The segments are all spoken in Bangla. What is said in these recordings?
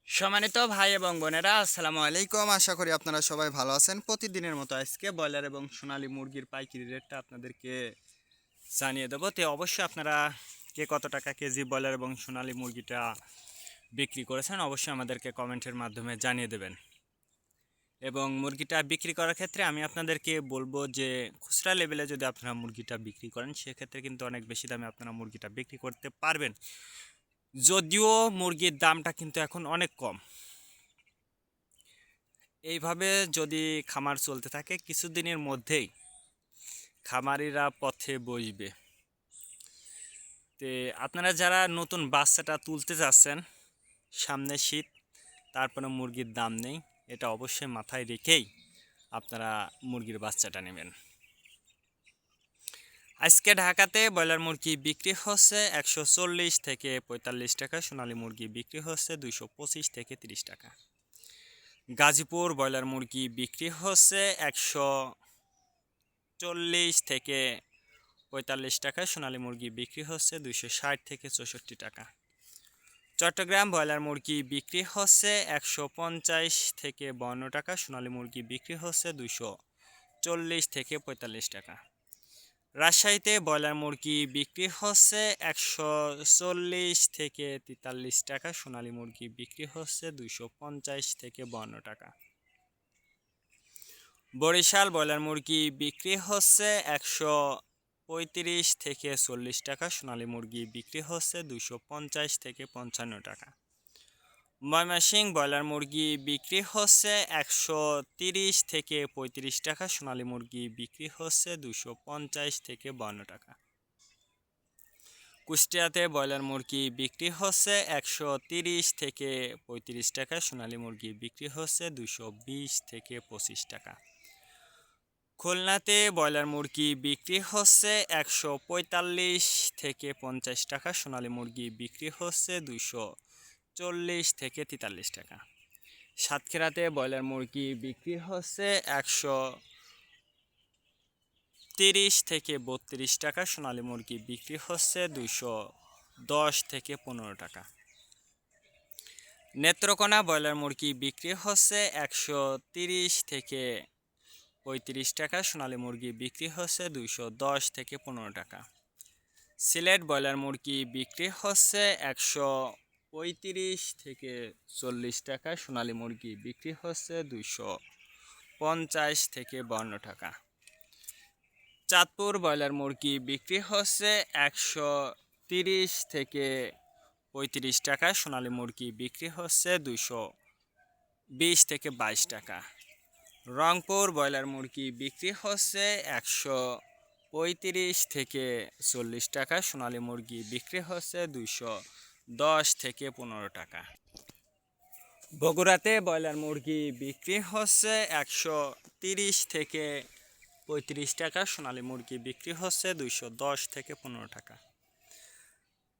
সম্মানিত ভাই এবং বোনেরা, আসসালামু আলাইকুম। আশা করি আপনারা সবাই ভালো আছেন। প্রতিদিনের মতো আজকে ব্রয়লার এবং সোনালী মুরগির পাইকারি রেটটা আপনাদেরকে জানিয়ে দেবো। তো অবশ্যই আপনারা কে কত টাকা কেজি ব্রয়লার এবং সোনালী মুরগিটা বিক্রি করেছেন অবশ্যই আমাদেরকে কমেন্টের মাধ্যমে জানিয়ে দেবেন। এবং মুরগিটা বিক্রি করার ক্ষেত্রে আমি আপনাদেরকে বলবো যে খুচরা লেভেলে যদি আপনারা মুরগিটা বিক্রি করেন সেক্ষেত্রে কিন্তু অনেক বেশি দামে আপনারা মুরগিটা বিক্রি করতে পারবেন, যদিও মুরগির দামটা কিন্তু এখন অনেক কম। এইভাবে যদি খামার চলতে থাকে কিছুদিনের মধ্যেই খামারিরা পথে বসবে। তে আপনারা যারা নতুন বাচ্চাটা তুলতে যাচ্ছেন, সামনে শীত, তারপরে মুরগির দাম নেই, এটা অবশ্যই মাথায় রেখেই আপনারা মুরগির বাচ্চাটা নেবেন। আজকে ঢাকাতে ব্রয়লার মুরগি বিক্রি হচ্ছে 140 থেকে 45 টাকা, সোনালী মুরগি বিক্রি হচ্ছে 225 থেকে 30 টাকা। গাজীপুর ব্রয়লার মুরগি বিক্রি হচ্ছে 140 থেকে 45 টাকা, সোনালী মুরগি বিক্রি হচ্ছে 260 থেকে 64 টাকা। চট্টগ্রাম ব্রয়লার মুরগি বিক্রি হচ্ছে 150 থেকে 52 টাকা, সোনালী মুরগি বিক্রি হচ্ছে 240 থেকে 45 টাকা। রাজশাহীতে ব্রয়লার মুরগি বিক্রি হচ্ছে 140 থেকে 43 টাকা, সোনালী মুরগি বিক্রি হচ্ছে 250 থেকে 52 টাকা। বরিশাল ব্রয়লার মুরগি বিক্রি হচ্ছে 135 থেকে 40 টাকা, সোনালী মুরগি বিক্রি হচ্ছে 250 থেকে 55 টাকা। ময়মনসিংহ ব্রয়লার মুরগি বিক্রি হচ্ছে 130 থেকে 35 টাকা, সোনালী মুরগি বিক্রি হচ্ছে 250 থেকে 52 টাকা। কুষ্টিয়াতে ব্রয়লার মুরগি বিক্রি হচ্ছে 130 থেকে 35 টাকা, সোনালী মুরগি বিক্রি হচ্ছে 220 থেকে 25 টাকা। খুলনাতে ব্রয়লার মুরগি বিক্রি হচ্ছে 145 থেকে 50 টাকা, সোনালী মুরগি বিক্রি হচ্ছে 240 থেকে 43 টাকা। সাতক্ষীরাতে ব্রয়লার মুরগি বিক্রি হচ্ছে 130 থেকে 32 টাকা, সোনালী মুরগি বিক্রি হচ্ছে 210 থেকে 15 টাকা। নেত্রকোনা ব্রয়লার মুরগি বিক্রি হচ্ছে 130 থেকে 35 টাকা, সোনালী মুরগি বিক্রি হচ্ছে 210 থেকে 15 টাকা। সিলেট ব্রয়লার মুরগি বিক্রি হচ্ছে 135 থেকে 40 টাকা, সোনালী মুরগি বিক্রি হচ্ছে 250 থেকে 52 টাকা। চাঁদপুর ব্রয়লার মুরগি বিক্রি হচ্ছে 130 থেকে 35 টাকা, সোনালী মুরগি বিক্রি হচ্ছে 220 থেকে 22 টাকা। রংপুর ব্রয়লার মুরগি বিক্রি হচ্ছে 135 থেকে 40 টাকা, সোনালী মুরগি বিক্রি হচ্ছে 210 থেকে 15 টাকা। বগুড়াতে ব্রয়লার মুরগি বিক্রি হচ্ছে 130 থেকে 35 টাকা, সোনালী মুরগি বিক্রি হচ্ছে 210 থেকে 15 টাকা।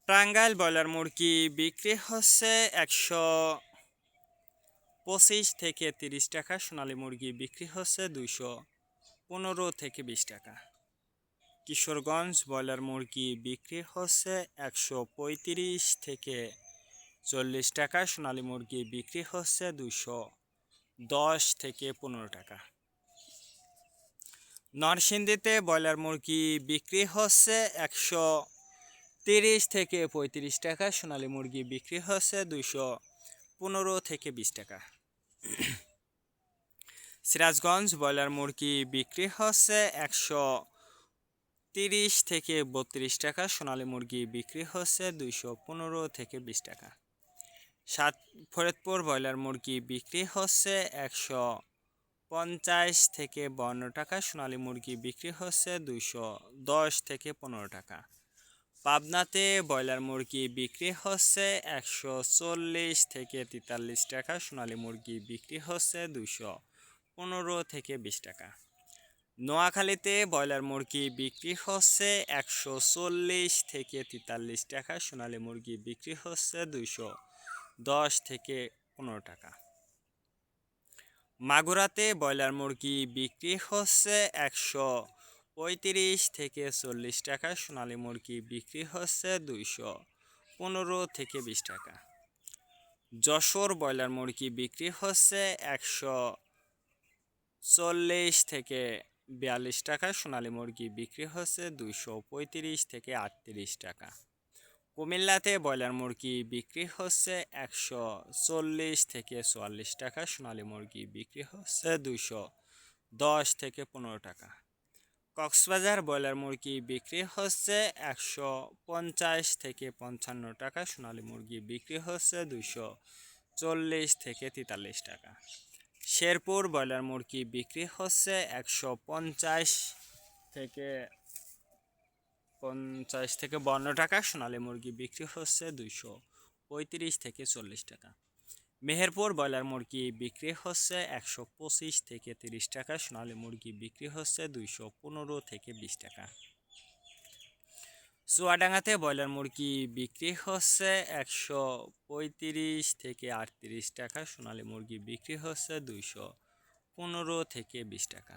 টাঙ্গাইল ব্রয়লার মুরগি বিক্রি হচ্ছে 125 থেকে 30 টাকা, সোনালী মুরগি বিক্রি হচ্ছে 215 থেকে 20 টাকা। কিশোরগঞ্জ ব্রয়লার মুরগি বিক্রি হচ্ছে 135 থেকে 40 টাকা, সোনালী মুরগি বিক্রি হচ্ছে 210 থেকে 15 টাকা। নরসিংদীতে ব্রয়লার মুরগি বিক্রি হচ্ছে 130 থেকে 35 টাকা, সোনালী মুরগি বিক্রি হচ্ছে 215 থেকে 20 টাকা। সিরাজগঞ্জ ব্রয়লার মুরগি বিক্রি হচ্ছে 130 থেকে 32 টাকা, সোনালী মুরগি বিক্রি হচ্ছে 215 থেকে 20 টাকা। ফরিদপুর ব্রয়লার মুরগি বিক্রি হচ্ছে 150 থেকে 52 টাকা, সোনালী মুরগি বিক্রি হচ্ছে 210 থেকে 15 টাকা। পাবনাতে ব্রয়লার মুরগি বিক্রি হচ্ছে 140 থেকে 43 টাকা, সোনালী মুরগি বিক্রি হচ্ছে 215 থেকে 20 টাকা। নোয়াখালীতে ব্রয়লার মুরগি বিক্রি হচ্ছে 140 থেকে 43 টাকা, সোনালী মুরগি বিক্রি হচ্ছে 210 থেকে 15 টাকা। মাগুরাতে ব্রয়লার মুরগি বিক্রি হচ্ছে 135 থেকে 40 টাকা, সোনালী মুরগি বিক্রি হচ্ছে 215 থেকে 20 টাকা। যশোর ব্রয়লার মুরগি বিক্রি হচ্ছে 140 থেকে 42 টাকা, সোনালী মুরগি বিক্রি হচ্ছে 235 থেকে 38 টাকা। কুমিল্লাতে ব্রয়লার মুরগি বিক্রি হচ্ছে 140 থেকে 44 টাকা, সোনালী মুরগি বিক্রি হচ্ছে 210 থেকে 15 টাকা। কক্সবাজার ব্রয়লার মুরগি বিক্রি হচ্ছে 150 থেকে 55 টাকা, সোনালী মুরগি বিক্রি হচ্ছে 240 থেকে 43 টাকা। শেরপুর ব্রয়লার মুরগি বিক্রি হচ্ছে 150 থেকে 52 টাকা, সোনালী মুরগি বিক্রি হচ্ছে 235 থেকে 40 টাকা। মেহেরপুর ব্রয়লার মুরগি বিক্রি হচ্ছে 125 থেকে 30 টাকা, সোনালী মুরগি বিক্রি হচ্ছে 215 থেকে 20 টাকা। চুয়াডাঙ্গাতে ব্রয়লার মুরগি বিক্রি হচ্ছে 135 থেকে 38 টাকা, সোনালী মুরগি বিক্রি হচ্ছে 215 থেকে 20 টাকা।